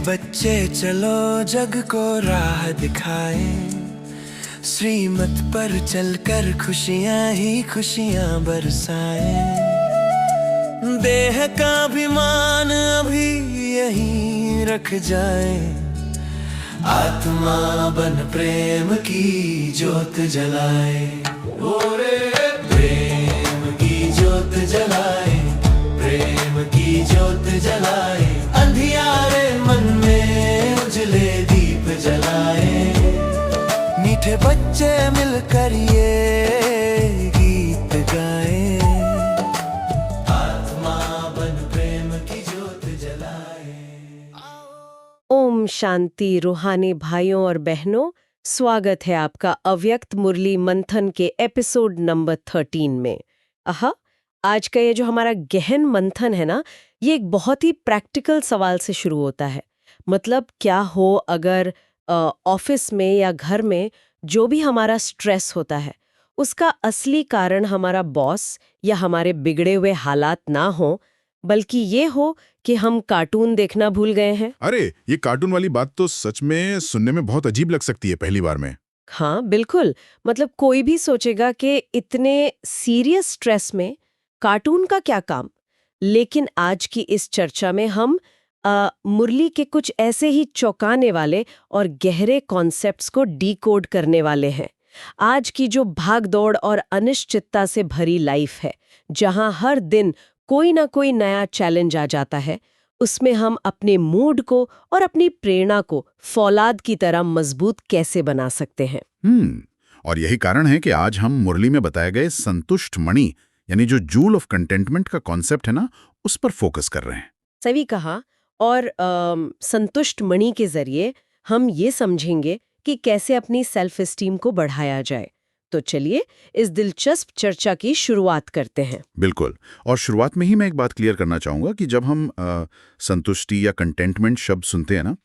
बच्चे चलो जग को राह दिखाए, श्रीमत पर चलकर खुशियां ही खुशियां बरसाए। देह का अभिमान अभी यहीं रख जाए, आत्मा बन प्रेम की ज्योत जलाए। ओरे प्रेम की ज्योत जलाए, प्रेम की ज्योत जलाए। अंधियारे मन में उजले दीप जलाए, मीठे बच्चे मिलकर ये गीत गाए, आत्मा बन प्रेम की ज्योत जलाए। ओम शांति रूहानी भाइयों और बहनों, स्वागत है आपका अव्यक्त मुरली मंथन के एपिसोड नंबर 13 में। आज का ये जो हमारा गहन मंथन है ना, ये एक बहुत ही प्रैक्टिकल सवाल से शुरू होता है। मतलब क्या हो अगर ऑफिस में या घर में जो भी हमारा स्ट्रेस होता है, उसका असली कारण हमारा बॉस या हमारे बिगड़े हुए हालात ना हो, बल्कि ये हो कि हम कार्टून देखना भूल गए हैं। अरे, ये कार्टून वाली बात तो सच में सुनने में बहुत अजीब लग सकती है पहली बार में। हाँ बिल्कुल, मतलब कोई भी सोचेगा कि इतने सीरियस स्ट्रेस में कार्टून का क्या काम। लेकिन आज की इस चर्चा में हम मुरली के कुछ ऐसे ही चौंकाने वाले और गहरे कॉन्सेप्ट्स को डीकोड करने वाले हैं। आज की जो भागदौड़ और अनिश्चितता से भरी लाइफ है, जहां हर दिन कोई ना कोई नया चैलेंज आ जाता है, उसमें हम अपने मूड को और अपनी प्रेरणा को फौलाद की तरह मजबूत कैसे बना सकते हैं। और यही कारण है कि आज हम मुरली में बताए गए संतुष्ट मणि यानी जो जूल ऑफ कंटेंटमेंट का कॉन्सेप्ट है ना, उस पर फोकस कर रहे हैं। सही कहा। और संतुष्ट मणि के जरिए हम ये समझेंगे कि कैसे अपनी सेल्फ एस्टीम को बढ़ाया जाए। तो चलिए इस दिलचस्प चर्चा की शुरुआत करते हैं। बिल्कुल। और शुरुआत में ही मैं एक बात क्लियर करना चाहूंगा कि जब हम संतुष्टि या कंटेंटमेंट शब्द सुनते हैं ना,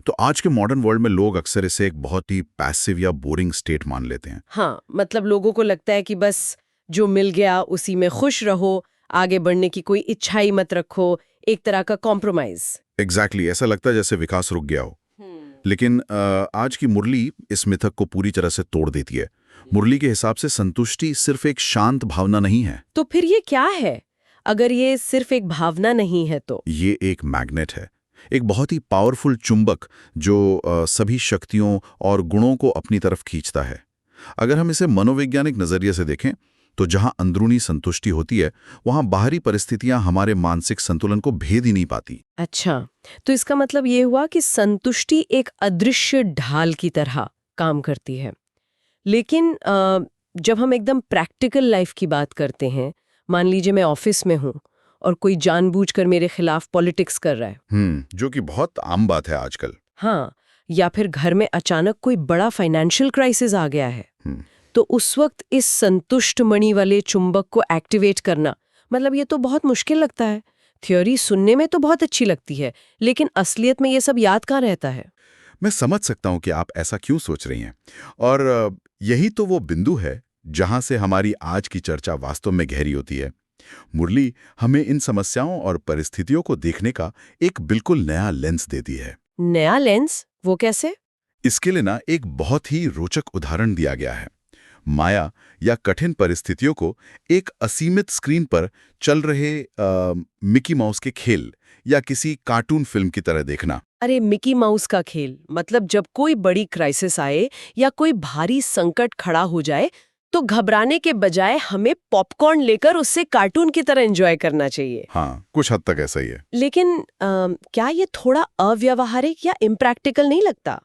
तो आज के मॉडर्न वर्ल्ड में लोग अक्सर इसे एक बहुत ही पैसिव या बोरिंग स्टेट मान लेते हैं। हाँ, मतलब लोगों को लगता है कि बस जो मिल गया उसी में खुश रहो, आगे बढ़ने की कोई इच्छा ही मत रखो, एक तरह का कॉम्प्रोमाइज। एग्जैक्टली, ऐसा लगता है जैसे विकास रुक गया हो। लेकिन आज की मुरली इस मिथक को पूरी तरह से तोड़ देती है। मुरली के हिसाब से संतुष्टि सिर्फ एक शांत भावना नहीं है। तो फिर ये क्या है? अगर ये सिर्फ एक भावना नहीं है तो ये एक मैग्नेट है, एक बहुत ही पावरफुल चुंबक जो सभी शक्तियों और गुणों को अपनी तरफ खींचता है। अगर हम इसे मनोवैज्ञानिक नजरिए से देखें तो जहां अंदरूनी संतुष्टि होती है, वहां बाहरी परिस्थितियां हमारे मानसिक संतुलन को भेद ही नहीं पाती। अच्छा, तो इसका मतलब ये हुआ कि संतुष्टि एक अदृश्य ढाल की तरह काम करती है। लेकिन जब हम एकदम प्रैक्टिकल लाइफ की बात करते हैं, मान लीजिए मैं ऑफिस में हूँ और कोई जानबूझकर मेरे खिलाफ पॉलिटिक्स कर रहा है, जो कि बहुत आम बात है आजकल। हाँ, या फिर घर में अचानक कोई बड़ा फाइनेंशियल क्राइसिस आ गया है, तो उस वक्त इस संतुष्ट मणि वाले चुंबक को एक्टिवेट करना, मतलब ये तो बहुत मुश्किल लगता है। थ्योरी सुनने में तो बहुत अच्छी लगती है, लेकिन असलियत में ये सब याद कहाँ रहता है। मैं समझ सकता हूं कि आप ऐसा क्यों सोच रही हैं, और यही तो वो बिंदु है जहां से हमारी आज की चर्चा वास्तव में गहरी होती है। मुरली हमें इन समस्याओं और परिस्थितियों को देखने का एक बिल्कुल नया लेंस देती है। नया लेंस? वो कैसे? इसके लिए ना एक बहुत ही रोचक उदाहरण दिया गया है। माया या कठिन परिस्थितियों को एक असीमित स्क्रीन पर चल रहे मिकी माउस के खेल या किसी कार्टून फिल्म की तरह देखना। अरे, मिकी माउस का खेल मतलब जब कोई बड़ी क्राइसिस आए या कोई भारी संकट खड़ा हो जाए, तो घबराने के बजाय हमें पॉपकॉर्न लेकर उससे कार्टून की तरह एंजॉय करना चाहिए। हाँ, कुछ हद तक ऐसा ही है। लेकिन क्या ये थोड़ा अव्यावहारिक या इम्प्रैक्टिकल नहीं लगता?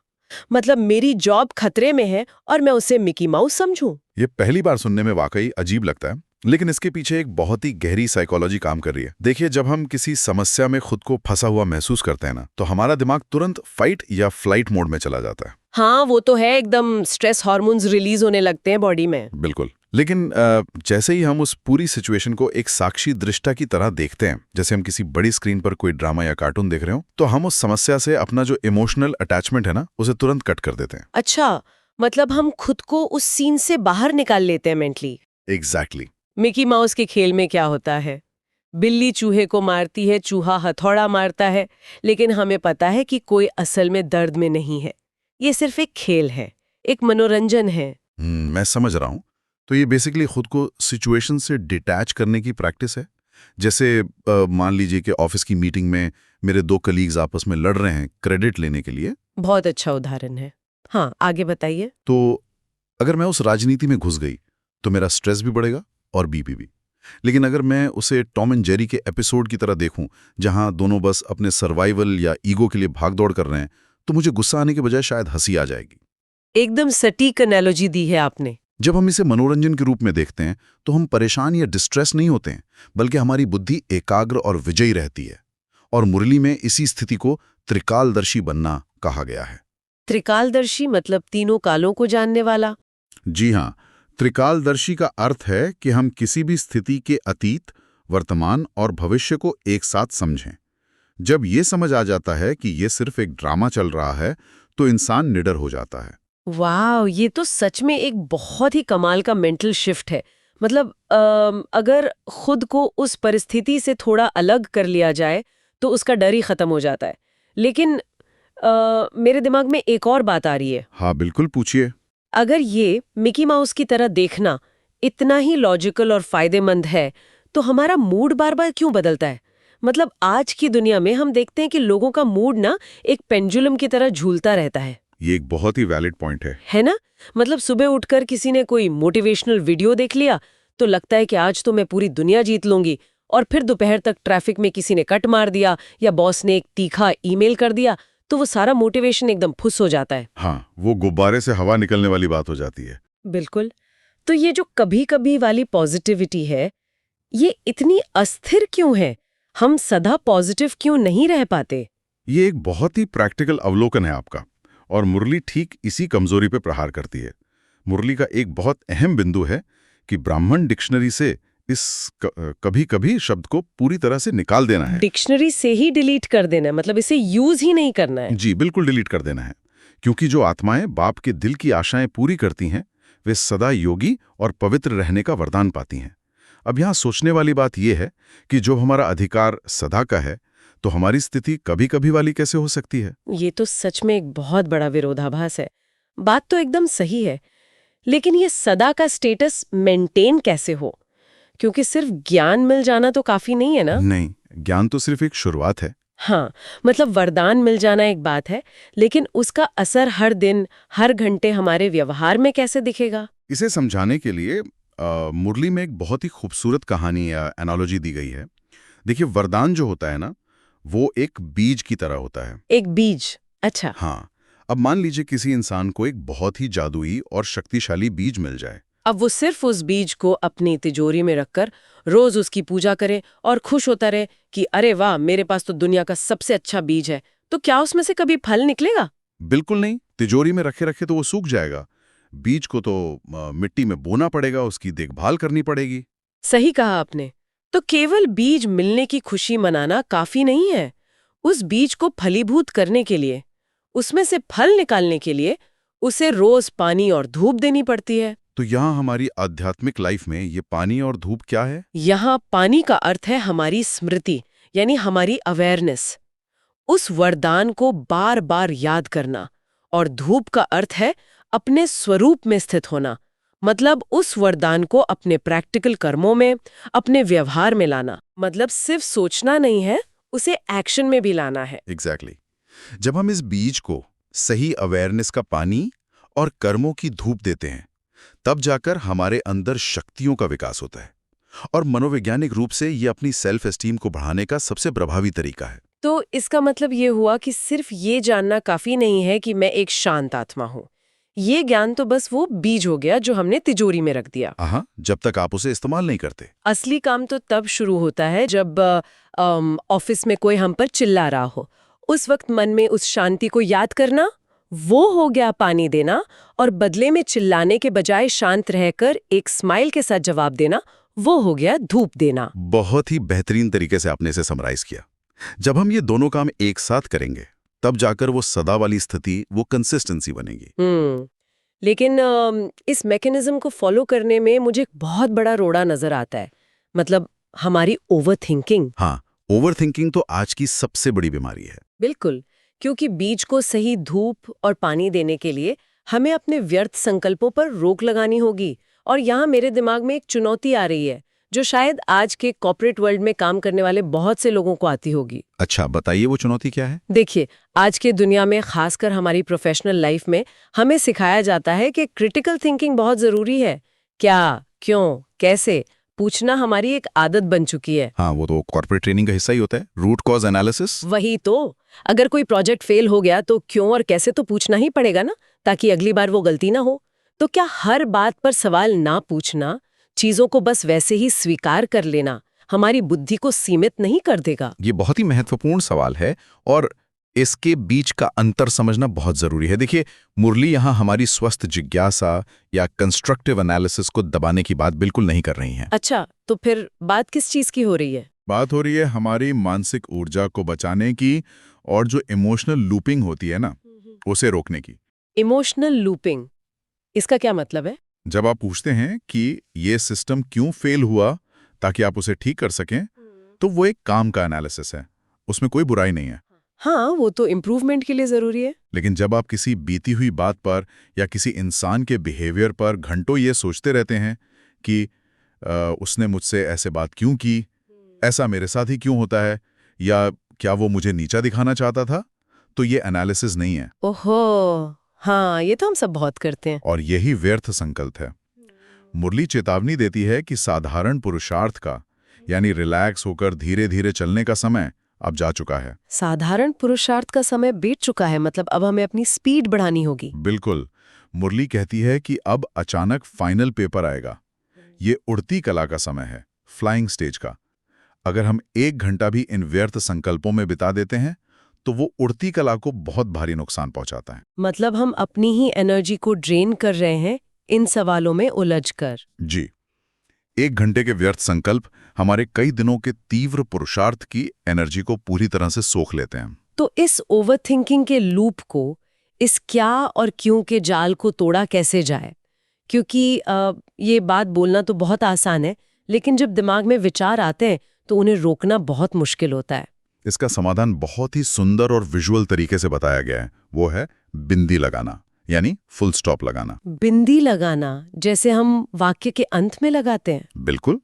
मतलब मेरी जॉब खतरे में है और मैं उसे मिकी माउस समझूं? ये पहली बार सुनने में वाकई अजीब लगता है, लेकिन इसके पीछे एक बहुत ही गहरी साइकोलॉजी काम कर रही है। देखिए, जब हम किसी समस्या में खुद को फंसा हुआ महसूस करते हैं ना, तो हमारा दिमाग तुरंत फाइट या फ्लाइट मोड में चला जाता है। हाँ, वो तो है, एकदम स्ट्रेस हार्मोन्स रिलीज होने लगते हैं बॉडी में। बिल्कुल। लेकिन जैसे ही हम उस पूरी सिचुएशन को एक साक्षी दृष्टा की तरह देखते हैं, जैसे हम किसी बड़ी स्क्रीन पर कोई ड्रामा या कार्टून देख रहे हो, तो हम उस समस्या से अपना जो इमोशनल अटैचमेंट है ना, उसे तुरंत कट कर देते हैं। अच्छा, मतलब हम खुद को उस सीन से बाहर निकाल लेते हैं मेंटली। एग्जैक्टली। मिकी माउस के खेल में क्या होता है? बिल्ली चूहे को मारती है, चूहा हथौड़ा मारता है, लेकिन हमें पता है कि कोई असल में दर्द में नहीं है। ये सिर्फ एक खेल है, एक मनोरंजन है। मैं समझ रहा हूँ। तो ये बेसिकली खुद को सिचुएशन से डिटैच करने की प्रैक्टिस है। जैसे मान लीजिए कि ऑफिस की मीटिंग में मेरे 2 कलीग्स आपस में लड़ रहे हैं क्रेडिट लेने के लिए। बहुत अच्छा उदाहरण है। हाँ, आगे बताइए। तो अगर मैं उस राजनीति में घुस गई तो मेरा स्ट्रेस भी बढ़ेगा और बीपी भी। लेकिन अगर मैं उसे टॉम एंड जेरी के एपिसोड की तरह देखूं, जहां दोनों बस अपने सर्वाइवल या ईगो के लिए भागदौड़ कर रहे हैं, तो मुझे गुस्सा आने के बजाय शायद हंसी आ जाएगी। एकदम सटीक एनालॉजी दी है आपने। जब हम इसे मनोरंजन के रूप में देखते हैं तो हम परेशान या डिस्ट्रेस नहीं होते हैं, बल्कि हमारी बुद्धि एकाग्र और विजयी रहती है। और मुरली में इसी स्थिति को त्रिकालदर्शी बनना कहा गया है। त्रिकालदर्शी मतलब तीनों कालों को जानने वाला? जी हाँ, त्रिकालदर्शी का अर्थ है कि हम किसी भी स्थिति के अतीत, वर्तमान और भविष्य को एक साथ समझें। जब ये समझ आ जाता है कि ये सिर्फ एक ड्रामा चल रहा है, तो इंसान निडर हो जाता है। वाह, ये तो सच में एक बहुत ही कमाल का मेंटल शिफ्ट है। मतलब अगर खुद को उस परिस्थिति से थोड़ा अलग कर लिया जाए तो उसका डर ही खत्म हो जाता है। लेकिन मेरे दिमाग में एक और बात आ रही है। हाँ बिल्कुल, पूछिए। अगर ये मिकी माउस की तरह देखना इतना ही लॉजिकल और फायदेमंद है, तो हमारा मूड बार बार क्यों बदलता है? मतलब आज की दुनिया में हम देखते हैं कि लोगों का मूड ना एक पेंडुलम की तरह झूलता रहता है। ये एक बहुत ही वैलिड पॉइंट है ना? मतलब सुबह उठकर किसी ने कोई मोटिवेशनल वीडियो देख लिया तो लगता है कि आज तो मैं पूरी दुनिया जीत लूंगी, और फिर दोपहर तक ट्रैफिक में किसी ने कट मार दिया या बॉस ने एक तीखा ईमेल कर दिया तो वो सारा मोटिवेशन एकदम फुस हो जाता है। हाँ, वो गुब्बारे से हवा निकलने वाली बात हो जाती है। बिल्कुल। तो ये जो कभी-कभी वाली पॉजिटिविटी है, ये इतनी अस्थिर क्यों है? हम सदा पॉजिटिव क्यों नहीं रह पाते? ये एक बहुत ही प्रैक्टिकल अवलोकन है आपका, और मुरली ठीक इसी कमजोरी पे प्रहार करती है। मुरली का एक बहुत अहम बिंदु है कि ब्राह्मण डिक्शनरी से इस कभी-कभी शब्द को पूरी तरह से निकाल देना है। डिक्शनरी से ही डिलीट कर देना है, मतलब इसे यूज ही नहीं करना है। जी बिल्कुल, डिलीट कर देना है। क्योंकि जो आत्माएं बाप के दिल की आशाएं पूरी करती हैं, वे सदा योगी और पवित्र रहने का वरदान पाती हैं। अब यहाँ सोचने वाली बात यह है कि जो हमारा अधिकार सदा का है, तो हमारी स्थिति कभी-कभी वाली कैसे हो सकती है? ये तो सच में एक बहुत बड़ा विरोधाभास है। बात तो एकदम सही है, लेकिन ये सदा का स्टेटस मेंटेन कैसे हो? क्योंकि सिर्फ ज्ञान मिल जाना तो काफी नहीं है ना? नहीं, ज्ञान तो सिर्फ एक शुरुआत है। हाँ, मतलब वरदान मिल जाना एक बात है, लेकिन उसका असर हर दिन, हर घंटे हमारे व्यवहार में कैसे दिखेगा? इसे समझाने के लिए मुरली में एक बहुत ही खूबसूरत कहानी या एनालॉजी दी गई है। देखिए, वरदान जो होता है ना, वो एक बीज की तरह होता है। एक बीज? अच्छा। हाँ, अब मान लीजिए किसी इंसान को एक बहुत ही जादुई और शक्तिशाली बीज मिल जाए। अब वो सिर्फ उस बीज को अपनी तिजोरी में रखकर रोज उसकी पूजा करे और खुश होता रहे कि अरे वाह, मेरे पास तो दुनिया का सबसे अच्छा बीज है, तो क्या उसमें से कभी फल निकलेगा? बिल्कुल नहीं। तिजोरी में रखे रखे तो वो सूख जाएगा। बीज को तो मिट्टी में बोना पड़ेगा, उसकी देखभाल करनी पड़ेगी। सही कहा आपने। तो केवल बीज मिलने की खुशी मनाना काफी नहीं है। उस बीज को फलीभूत करने के लिए, उसमें से फल निकालने के लिए उसे रोज पानी और धूप देनी पड़ती है। तो यहाँ हमारी आध्यात्मिक लाइफ में ये पानी और धूप क्या है? यहाँ पानी का अर्थ है हमारी स्मृति, यानी हमारी अवेयरनेस, उस वरदान को बार बार याद करना। और धूप का अर्थ है अपने स्वरूप में स्थित होना, मतलब उस वरदान को अपने प्रैक्टिकल कर्मों में, अपने व्यवहार में लाना। मतलब सिर्फ सोचना नहीं है, उसे एक्शन में भी लाना है। एग्जैक्टली। जब हम इस बीज को सही अवेयरनेस का पानी और कर्मों की धूप देते हैं, तब जाकर हमारे अंदर शक्तियों का विकास होता है। और मनोवैज्ञानिक रूप से ये अपनी सेल्फ एस्टीम को बढ़ाने का सबसे प्रभावी तरीका है। तो इसका मतलब ये हुआ कि सिर्फ ये जानना काफी नहीं है कि मैं एक शांत आत्मा हूँ। ये ज्ञान तो बस वो बीज हो गया जो हमने तिजोरी में रख दिया। हाँ, जब तक आप उसे इस्तेमाल नहीं करते। असली काम तो तब शुरू होता है जब ऑफिस में कोई हम पर चिल्ला रहा हो। उस वक्त मन में उस शांति को याद करना, वो हो गया पानी देना, और बदले में चिल्लाने के बजाय शांत रहकर एक स्माइल के साथ जवाब देना, वो हो गया धूप देना। बहुत ही बेहतरीन तरीके से आपने इसे समराइज किया। जब हम ये दोनों काम एक साथ करेंगे, तब जाकर वो सदा वाली स्थिति, वो कंसिस्टेंसी बनेगी। लेकिन इस मैकेनिज्म को फॉलो करने में मुझे एक बहुत बड़ा रोड़ा नजर आता है। मतलब हमारी ओवरथिंकिंग। हाँ, ओवरथिंकिंग तो आज की सबसे बड़ी बीमारी है। बिल्कुल, क्योंकि बीज को सही धूप और पानी देने के लिए हमें अपने व्यर्थ संकल्पों पर रोक लगानी होगी। और यहाँ मेरे दिमाग में एक चुनौती आ रही है जो शायद आज के कॉर्पोरेट वर्ल्ड में काम करने वाले बहुत से लोगों को आती होगी। अच्छा, बताइए वो चुनौती क्या है? देखिए, आज के दुनिया में, खासकर हमारी प्रोफेशनल लाइफ में, हमें सिखाया जाता है कि क्रिटिकल थिंकिंग बहुत जरूरी है। क्या, क्यों, कैसे पूछना हमारी एक आदत बन चुकी है। हाँ, वो तो कॉर्पोरेट ट्रेनिंग का हिस्सा ही होता है, रूट कॉज एनालिसिस। वही तो, अगर कोई प्रोजेक्ट फेल हो गया तो क्यों और कैसे तो पूछना ही पड़ेगा ना, ताकि अगली बार वो गलती ना हो। तो क्या हर बात पर सवाल ना पूछना, चीजों को बस वैसे ही स्वीकार कर लेना, हमारी बुद्धि को सीमित नहीं कर देगा? ये बहुत ही महत्वपूर्ण सवाल है और इसके बीच का अंतर समझना बहुत जरूरी है। देखिए, मुरली यहाँ हमारी स्वस्थ जिज्ञासा या कंस्ट्रक्टिव एनालिसिस को दबाने की बात बिल्कुल नहीं कर रही हैं। अच्छा, तो फिर बात किस चीज की हो रही है? बात हो रही है हमारी मानसिक ऊर्जा को बचाने की और जो इमोशनल लूपिंग होती है ना, उसे रोकने की। इमोशनल लूपिंग, इसका क्या मतलब है? जब आप पूछते हैं कि ये सिस्टम क्यों फेल हुआ ताकि आप उसे ठीक कर सकें, तो वो एक काम का एनालिसिस है, उसमें कोई बुराई नहीं है। हाँ, वो तो इम्प्रूवमेंट के लिए जरूरी है। लेकिन जब आप किसी बीती हुई बात पर या किसी इंसान के बिहेवियर पर घंटों ये सोचते रहते हैं कि उसने मुझसे ऐसे बात क्यों की, ऐसा मेरे साथ ही क्यों होता है, या क्या वो मुझे नीचा दिखाना चाहता था, तो ये एनालिसिस नहीं है। ओहो, हाँ, ये तो हम सब बहुत करते हैं। और यही व्यर्थ संकल्प है। मुरली चेतावनी देती है कि साधारण पुरुषार्थ का, यानी रिलैक्स होकर धीरे धीरे चलने का समय अब जा चुका है। साधारण पुरुषार्थ का समय बीत चुका है, मतलब अब हमें अपनी स्पीड बढ़ानी होगी। बिल्कुल। मुरली कहती है कि अब अचानक फाइनल पेपर आएगा। ये उड़ती कला का समय है, फ्लाइंग स्टेज का। अगर हम 1 घंटा भी इन व्यर्थ संकल्पों में बिता देते हैं तो वो उड़ती कला को बहुत भारी नुकसान पहुंचाता है। मतलब हम अपनी ही एनर्जी को ड्रेन कर रहे हैं इन सवालों में उलझकर। जी, 1 घंटे के व्यर्थ संकल्प हमारे कई दिनों के तीव्र पुरुषार्थ की एनर्जी को पूरी तरह से सोख लेते हैं। तो इस ओवरथिंकिंग के लूप को, इस क्या और क्यों के जाल को तोड़ा कैसे जाए? क्योंकि ये बात बोलना तो बहुत आसान है, लेकिन जब दिमाग में विचार आते हैं तो उन्हें रोकना बहुत मुश्किल होता है। इसका समाधान बहुत ही सुंदर और विजुअल तरीके से बताया गया है। वो है बिंदी लगाना, यानी फुल स्टॉप लगाना। बिंदी लगाना, जैसे हम वाक्य के अंत में लगाते हैं? बिल्कुल।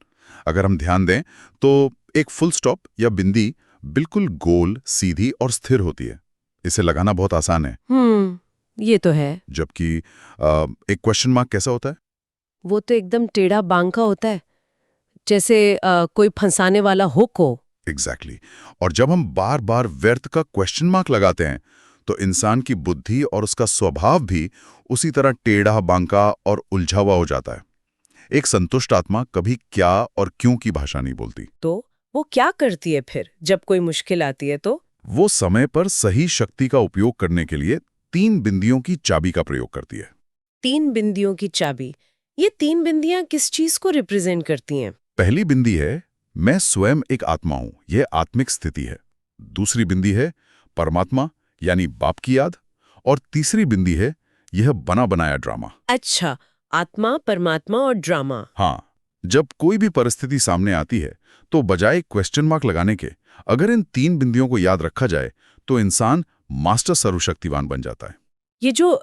अगर हम ध्यान दें तो एक फुल स्टॉप या बिंदी बिल्कुल गोल, सीधी और स्थिर होती है। इसे लगाना बहुत आसान है। ये तो है। जबकि एक क्वेश्चन मार्क कैसा होता है? वो तो एकदम टेढ़ा बांका होता है, जैसे कोई फंसाने वाला हुक हो। एग्जैक्टली। और जब हम बार बार व्यर्थ का क्वेश्चन मार्क लगाते हैं तो इंसान की बुद्धि और उसका स्वभाव भी उसी तरह टेढ़ा, बांका और उलझा हुआ हो जाता है। एक संतुष्ट आत्मा कभी क्या और क्यों की भाषा नहीं बोलती। तो वो क्या करती है फिर जब कोई मुश्किल आती है? तो वो समय पर सही शक्ति का उपयोग करने के लिए 3 बिंदियों की चाबी का प्रयोग करती है। 3 बिंदियों की चाबी, ये 3 बिंदियां किस चीज को रिप्रेजेंट करती हैं? पहली बिंदी है, मैं स्वयं एक आत्मा हूं, यह आत्मिक स्थिति है। दूसरी बिंदी है परमात्मा, यानी बाप की याद। और तीसरी बिंदी है यह बना बनाया ड्रामा। अच्छा, आत्मा, परमात्मा और ड्रामा। हाँ, जब कोई भी परिस्थिति सामने आती है तो बजाय क्वेश्चन मार्क लगाने के अगर इन 3 बिंदियों को याद रखा जाए तो इंसान मास्टर सर्वशक्तिवान बन जाता है। ये जो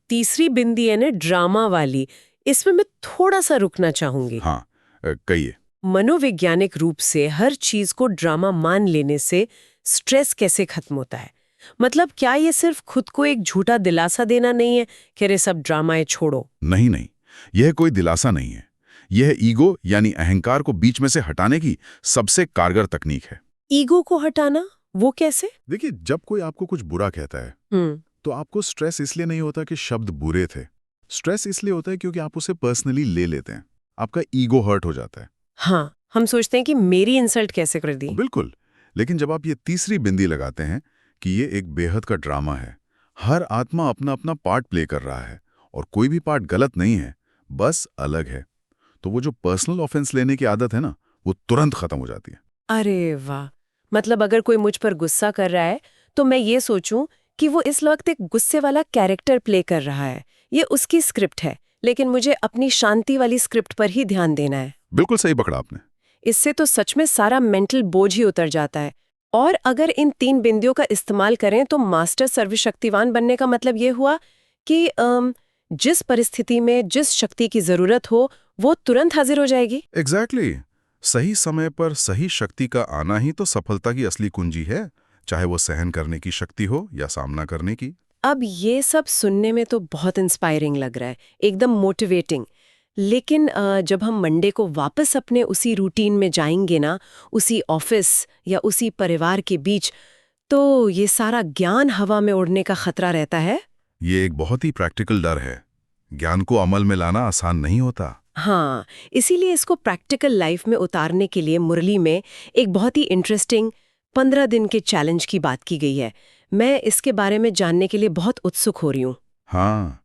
तीसरी बिंदी है ना, ड्रामा वाली, इसमें मैं थोड़ा सा रुकना चाहूंगी। हाँ, कहिए। मनोवैज्ञानिक रूप से हर चीज को ड्रामा मान लेने से स्ट्रेस कैसे खत्म होता है? मतलब क्या ये सिर्फ खुद को एक झूठा दिलासा देना नहीं है कि अरे सब ड्रामाएं छोड़ो? नहीं नहीं, यह कोई दिलासा नहीं है। यह ईगो यानी अहंकार को बीच में से हटाने की सबसे कारगर तकनीक है। ईगो को हटाना, वो कैसे? देखिए, जब कोई आपको कुछ बुरा कहता है तो आपको स्ट्रेस इसलिए नहीं होता कि शब्द बुरे थे। स्ट्रेस इसलिए होता है क्योंकि आप उसे पर्सनली ले लेते हैं। आपका ईगो हर्ट हो जाता है। हाँ, हम सोचते हैं कि मेरी इंसल्ट कैसे कर दी। बिल्कुल। लेकिन जब आप ये तीसरी बिंदी लगाते हैं कि ये एक बेहद का ड्रामा है, हर आत्मा अपना अपना पार्ट प्ले कर रहा है और कोई भी पार्ट गलत नहीं है, बस अलग है, तो वो जो पर्सनल ऑफेंस लेने की आदत है ना, वो तुरंत खत्म हो जाती है। अरे वाह! मतलब अगर कोई मुझ पर गुस्सा कर रहा है तो मैं ये सोचूं कि वो इस वक्त एक गुस्से वाला कैरेक्टर प्ले कर रहा है, ये उसकी स्क्रिप्ट है, लेकिन मुझे अपनी शांति वाली स्क्रिप्ट पर ही ध्यान देना है। बिल्कुल सही पकड़ा आपने। इससे तो सच में सारा मेंटल बोझ ही उतर जाता है। और अगर इन 3 बिंदियों का इस्तेमाल करें तो मास्टर सर्वशक्तिवान बनने का मतलब ये हुआ कि जिस परिस्थिति में जिस शक्ति की जरूरत हो वो तुरंत हाजिर हो जाएगी। एग्जैक्टली सही समय पर सही शक्ति का आना ही तो सफलता की असली कुंजी है, चाहे वो सहन करने की शक्ति हो या सामना करने की। अब ये सब सुनने में तो बहुत इंस्पायरिंग लग रहा है, एकदम मोटिवेटिंग। लेकिन जब हम मंडे को वापस अपने उसी रूटीन में जाएंगे ना, उसी ऑफिस या उसी परिवार के बीच, तो ये सारा ज्ञान हवा में उड़ने का खतरा रहता है। ये एक बहुत ही प्रैक्टिकल डर है। ज्ञान को अमल में लाना आसान नहीं होता। हाँ, इसीलिए इसको प्रैक्टिकल लाइफ में उतारने के लिए मुरली में एक बहुत ही इंटरेस्टिंग 15 दिन के चैलेंज की बात की गई है। मैं इसके बारे में जानने के लिए बहुत उत्सुक हो रही हूँ। हाँ,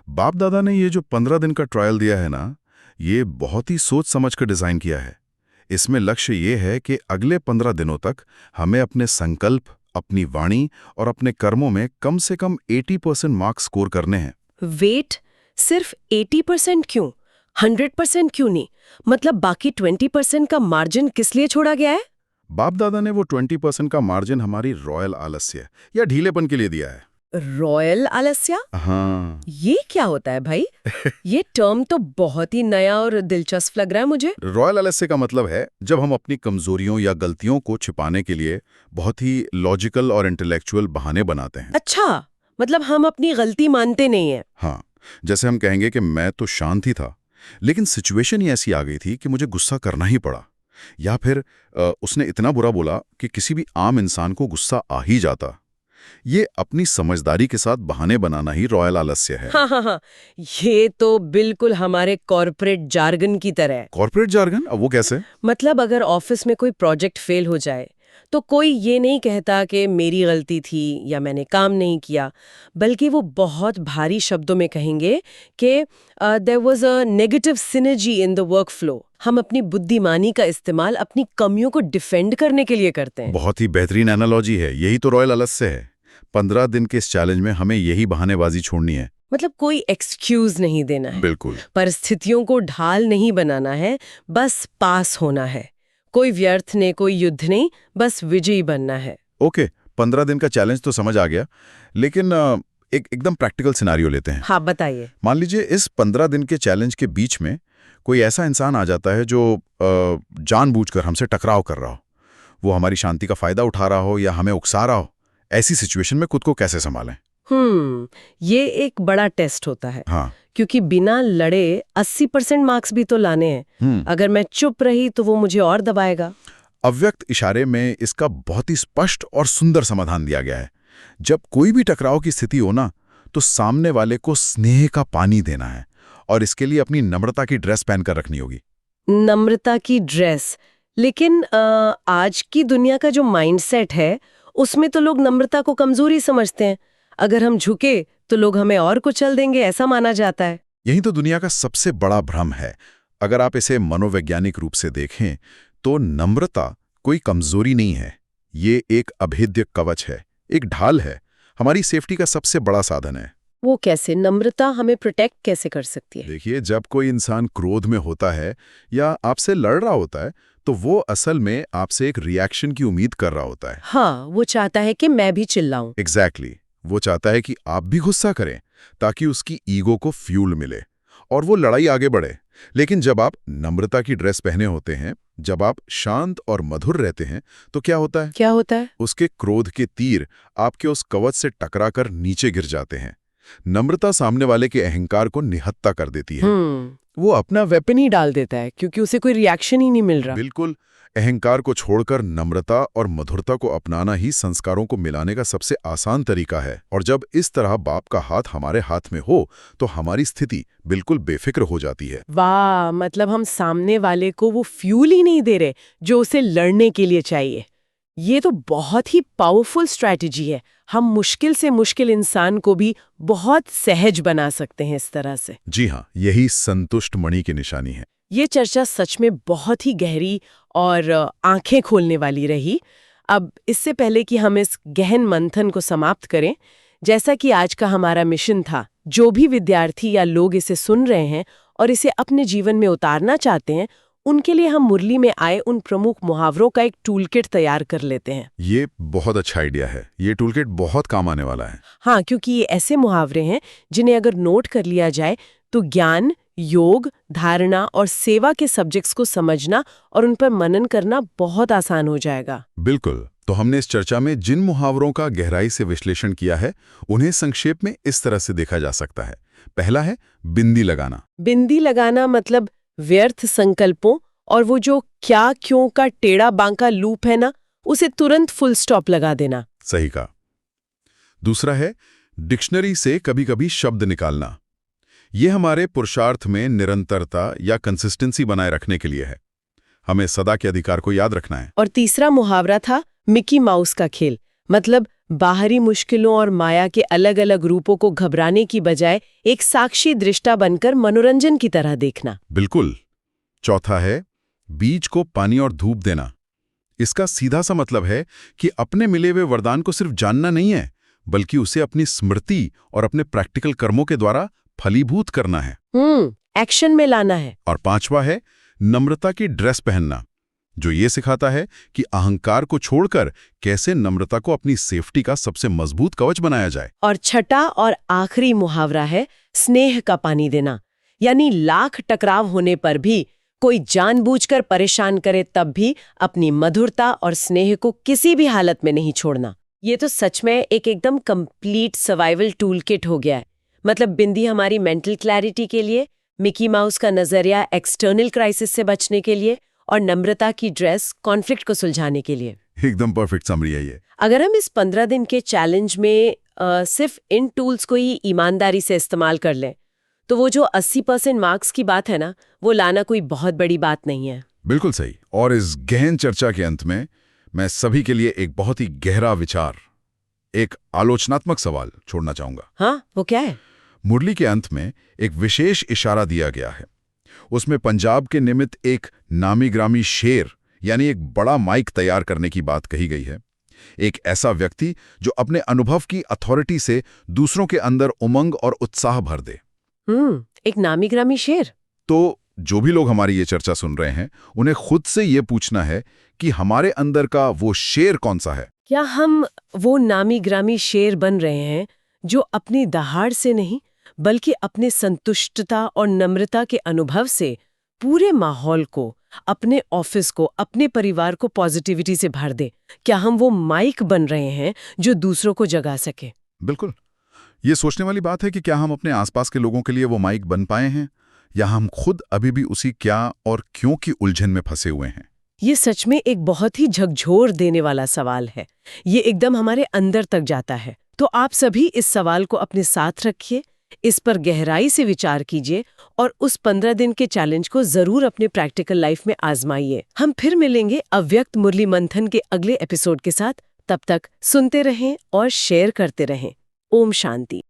बाप दादा ने ये जो 15 दिन का ट्रायल दिया है ना, ये बहुत ही सोच समझ कर डिजाइन किया है। इसमें लक्ष्य ये है कि अगले 15 दिनों तक हमें अपने संकल्प, अपनी वाणी और अपने कर्मों में कम से कम 80% मार्क्स स्कोर करने हैं। वेट, सिर्फ 80% क्यों? 100% क्यों नहीं? मतलब बाकी 20% का मार्जिन किस लिए छोड़ा गया है? बाप दादा ने वो 20% का मार्जिन हमारी रॉयल आलस्य या ढीलेपन के लिए दिया है। रॉयल आलस्य? हाँ। ये क्या होता है भाई? ये टर्म तो बहुत ही नया और दिलचस्प लग रहा है मुझे। रॉयल आलस्य का मतलब है जब हम अपनी कमजोरियों या गलतियों को छिपाने के लिए बहुत ही लॉजिकल और इंटेलेक्चुअल बहाने बनाते हैं। अच्छा, मतलब हम अपनी गलती मानते नहीं हैं। हाँ, जैसे हम कहेंगे कि मैं तो शांत ही था, लेकिन सिचुएशन ही ऐसी आ गई थी कि मुझे गुस्सा करना ही पड़ा। या फिर उसने इतना बुरा बोला कि किसी भी आम इंसान को गुस्सा आ ही जाता। ये अपनी समझदारी के साथ बहाने बनाना ही रॉयल आलस्य है। हाँ, ये तो बिल्कुल हमारे कॉर्पोरेट जार्गन की तरह है। Corporate jargon? अब वो कैसे? मतलब अगर ऑफिस में कोई प्रोजेक्ट फेल हो जाए तो कोई ये नहीं कहता कि मेरी गलती थी या मैंने काम नहीं किया, बल्कि वो बहुत भारी शब्दों में कहेंगे कि there was a negative synergy in the work flow. हम अपनी बुद्धिमानी का इस्तेमाल अपनी कमियों को डिफेंड करने के लिए करते हैं। बहुत ही बेहतरीन एनालॉजी है। यही तो रॉयल आलस्य है। 15 दिन के इस चैलेंज में हमें यही बहानेबाजी छोड़नी है। मतलब कोई एक्सक्यूज नहीं देना है, बिल्कुल। परिस्थितियों को ढाल नहीं बनाना है, बस पास होना है। कोई व्यर्थ ने, कोई युद्ध नहीं, बस विजयी बनना है। ओके, 15 दिन का चैलेंज तो समझ आ गया, लेकिन एकदम प्रैक्टिकल सिनारियो लेते हैं। हाँ, बताइए। मान लीजिए इस 15 दिन के चैलेंज के बीच में कोई ऐसा इंसान आ जाता है जो जानबूझकर हमसे टकराव कर रहा हो, वो हमारी शांति का फायदा उठा रहा हो या हमें उकसा रहा हो। ऐसी सिचुएशन में खुद को कैसे संभालें? ये एक बड़ा टेस्ट होता है। हाँ। क्योंकि बिना लड़े 80% मार्क्स भी तो लाने हैं। अगर मैं चुप रही तो वो मुझे और दबाएगा। अव्यक्त इशारे में इसका बहुत ही स्पष्ट और सुंदर समाधान दिया गया है। जब कोई भी टकराव की स्थिति हो ना, तो सामने वाले को स्नेह का पानी देना है और इसके लिए अपनी नम्रता की ड्रेस पहनकर रखनी होगी। नम्रता की ड्रेस? लेकिन आज की दुनिया का जो माइंडसेट है उसमें तो लोग नम्रता को कमजोरी समझते हैं। अगर हम झुके तो लोग हमें और कुचल देंगे, ऐसा माना जाता है। यही तो दुनिया का सबसे बड़ा भ्रम है। अगर आप इसे मनोवैज्ञानिक रूप से देखें तो नम्रता कोई कमजोरी नहीं है। ये एक अभेद्य कवच है, एक ढाल है, हमारी सेफ्टी का सबसे बड़ा साधन है। वो कैसे? नम्रता हमें प्रोटेक्ट कैसे कर सकती है? देखिए, जब कोई इंसान क्रोध में होता है या आपसे लड़ रहा होता है तो वो असल में आपसे एक रिएक्शन की उम्मीद कर रहा होता है। हाँ, वो चाहता है कि मैं भी चिल्लाऊं। एग्जैक्टली। वो चाहता है कि आप भी गुस्सा करें ताकि उसकी ईगो को फ्यूल मिले और वो लड़ाई आगे बढ़े। लेकिन जब आप नम्रता की ड्रेस पहने होते हैं, जब आप शांत और मधुर रहते हैं, तो क्या होता है? क्या होता है? उसके क्रोध के तीर आपके उस कवच से टकराकर नीचे गिर जाते हैं। नम्रता सामने वाले के अहंकार को निहत्ता कर देती है। वो अपना वेपन ही डाल देता है क्योंकि उसे कोई रिएक्शन ही नहीं मिल रहा। बिल्कुल। अहंकार को छोड़कर नम्रता और मधुरता को अपनाना ही संस्कारों को मिलाने का सबसे आसान तरीका है। और जब इस तरह बाप का हाथ हमारे हाथ में हो तो हमारी स्थिति बिल्कुल बेफिक्र हो जाती है। वाह, मतलब हम सामने वाले को वो फ्यूल ही नहीं दे रहे जो उसे लड़ने के लिए चाहिए। ये तो बहुत ही पावरफुल स्ट्रैटेजी है। हम मुश्किल से मुश्किल इंसान को भी बहुत सहज बना सकते हैं इस तरह से। जी हाँ, यही संतुष्ट मणि की निशानी है। ये चर्चा सच में बहुत ही गहरी और आंखें खोलने वाली रही। अब इससे पहले कि हम इस गहन मंथन को समाप्त करें, जैसा कि आज का हमारा मिशन था, जो भी विद्यार्थी या लोग इसे सुन रहे हैं और इसे अपने जीवन में उतारना चाहते हैं, उनके लिए हम मुरली में आए उन प्रमुख मुहावरों का एक टूलकिट तैयार कर लेते हैं। ये बहुत अच्छा आइडिया है। ये टूलकिट बहुत काम आने वाला है। हाँ, क्योंकि ये ऐसे मुहावरे हैं जिन्हें अगर नोट कर लिया जाए तो ज्ञान, योग, धारणा और सेवा के सब्जेक्ट्स को समझना और उन पर मनन करना बहुत आसान हो जाएगा। बिल्कुल। तो हमने इस चर्चा में जिन मुहावरों का गहराई से विश्लेषण किया है, उन्हें संक्षेप में इस तरह से देखा जा सकता है। पहला है बिंदी लगाना। बिंदी लगाना मतलब व्यर्थ संकल्पों और वो जो क्या क्यों का टेढ़ा बांका लूप है ना, उसे तुरंत फुल स्टॉप लगा देना। सही कहा। दूसरा है डिक्शनरी से कभी-कभी शब्द निकालना। ये हमारे पुरुषार्थ में निरंतरता या कंसिस्टेंसी बनाए रखने के लिए है। हमें सदा के अधिकार को याद रखना है। और तीसरा मुहावरा था मिकी माउस का खेल, मतलब बाहरी मुश्किलों और माया के अलग अलग रूपों को घबराने की बजाय एक साक्षी दृष्टा बनकर मनोरंजन की तरह देखना। बिल्कुल। चौथा है बीज को पानी और धूप देना। इसका सीधा सा मतलब है कि अपने मिले हुए वरदान को सिर्फ जानना नहीं है, बल्कि उसे अपनी स्मृति और अपने प्रैक्टिकल कर्मों के द्वारा फलीभूत करना है। एक्शन में लाना है। और पांचवा है नम्रता की ड्रेस पहनना, जो ये सिखाता है कि अहंकार को छोड़कर कैसे नम्रता को अपनी सेफ्टी का सबसे मजबूत कवच बनाया जाए। और छठा और आखिरी मुहावरा है स्नेह का पानी देना, यानी लाख टकराव होने पर भी कोई जानबूझकर परेशान करे तब भी अपनी मधुरता और स्नेह को किसी भी हालत में नहीं छोड़ना। ये तो सच में एक एकदम कंप्लीट सर्वाइवल टूल किट हो गया है। मतलब बिंदी हमारी मेंटल क्लैरिटी के लिए, मिकी माउस का नजरिया एक्सटर्नल क्राइसिस से बचने के लिए और नम्रता की ड्रेस कॉन्फ्लिक्ट को सुलझाने के लिए। एकदम परफेक्ट समरी है ये। अगर हम इस 15 दिन के चैलेंज में सिर्फ इन टूल्स को ही ईमानदारी से इस्तेमाल कर लें, तो वो जो 80% मार्क्स की बात है ना, वो लाना कोई बहुत बड़ी बात नहीं है। बिल्कुल सही। और इस गहन चर्चा के अंत में मैं सभी के लिए एक बहुत ही गहरा विचार, एक आलोचनात्मक सवाल छोड़ना चाहूंगा। हाँ, वो क्या है? मुरली के अंत में एक विशेष इशारा दिया गया है। उसमें पंजाब के निमित्त एक नामी ग्रामी शेर यानी एक बड़ा माइक तैयार करने की बात कही गई है। एक ऐसा व्यक्ति जो अपने अनुभव की अथॉरिटी से दूसरों के अंदर उमंग और उत्साह भर दे। एक नामी ग्रामी शेर। तो जो भी लोग हमारी ये चर्चा सुन रहे हैं, उन्हें खुद से ये पूछना है कि हमारे अंदर का वो शेर कौन सा है। क्या हम वो नामी ग्रामी शेर बन रहे हैं जो अपनी दहाड़ से नहीं, बल्कि अपने संतुष्टता और नम्रता के अनुभव से पूरे माहौल को, अपने ऑफिस को, अपने परिवार को पॉजिटिविटी से भर दे? क्या हम वो माइक बन रहे हैं जो दूसरों को जगा सके? बिल्कुल। ये सोचने वाली बात है कि क्या हम अपने आसपास के लोगों के लिए वो माइक बन पाए हैं, या हम खुद अभी भी उसी क्या और क्यों की उलझन में फंसे हुए हैं। ये सच में एक बहुत ही झकझोर देने वाला सवाल है। ये एकदम हमारे अंदर तक जाता है। तो आप सभी इस सवाल को अपने साथ रखिए, इस पर गहराई से विचार कीजिए और उस 15 दिन के चैलेंज को जरूर अपने प्रैक्टिकल लाइफ में आजमाइए। हम फिर मिलेंगे अव्यक्त मुरली मंथन के अगले एपिसोड के साथ। तब तक सुनते रहें और शेयर करते रहें। ओम शांति।